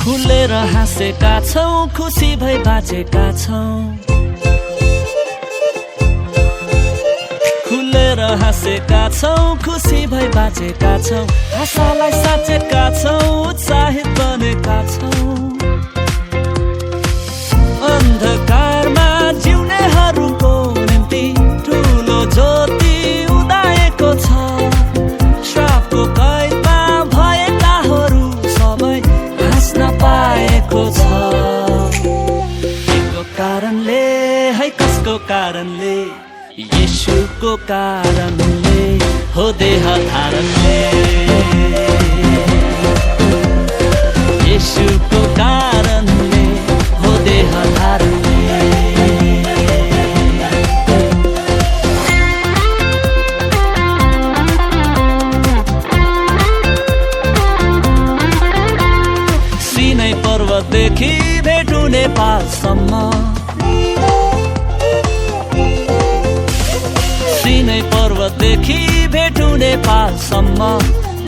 खुलेर हाँसेका छौं, खुसी भई बाँचेका छौं। खुलेर हाँसेका छौं, खुसी भई बाँचेका छौं। आशालाई साँचेका छौं, उत्साहित बनेका छौं। अन्धकारमा जिउनेहरूको निम्ति ठुलो ज्योति उदाएको छ। श्रापको कैदमा भएकाहरू सबै हाँस्न पाएको छ। केको कारणले है, कसको कारणले? येशूको कारणले हो, देह धारणले। येशूको कारणले हो, देह धारणले। सिनै पर्वतदेखि भेटु नेपालसम्म, सिनै पर्वतदेखि भेटु नेपालसम्म,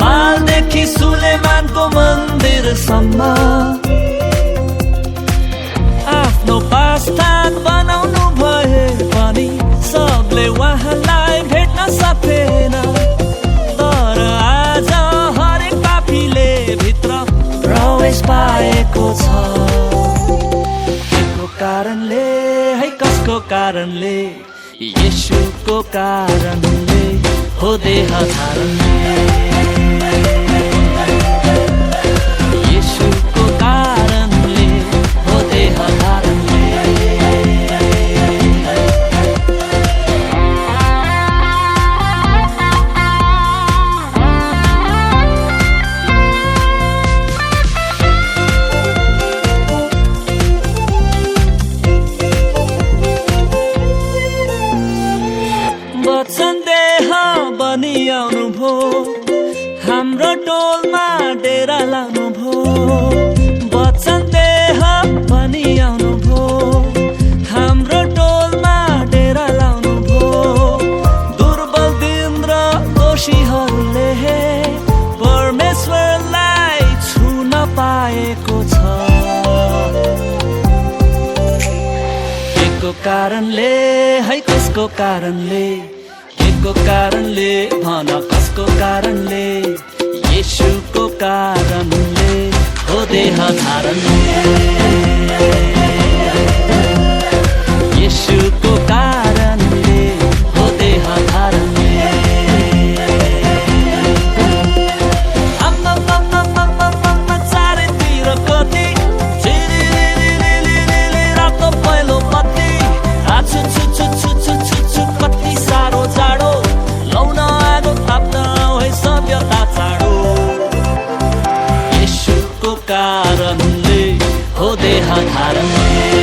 पालदेखि सुलेमानको मन्दिरसम्म। आफ्नो वासस्थान बनाउनु भए पनि सबले उहाँलाई भेट्न सकेन। तर आज हरेक पापीले भित्र प्रवेश पाएको छ। केको कारणले है, कसको कारणले? येशूको कारणले हो, देह धारणले। येशूको कारणले हो, देह धारणले। वचन देह बनि आउनु भो, हाम्रो टोलमा डेरा लाउनु भो। वचन देह बनि आउनु भो, हाम्रो टोलमा डेरा लाउनु भो। दुर्बल दिन र दोषीहरूले परमेश्वरलाई छुन पाएको छ। केको कारणले है, कसको कारणले? केको कारणले भन, कसको कारणले? येशूको कारणले हो, देह धारणले। येशूको कारणले हो, देह धारणले। चारैतिर कति रातो पहिलो पत्ती, आछु छु छु छु छु छु छु, कति साह्रो जाडो। लौन आगो ताप्न है सभ्यता चाँडो। येशूको कारणले हो, देह धारणले।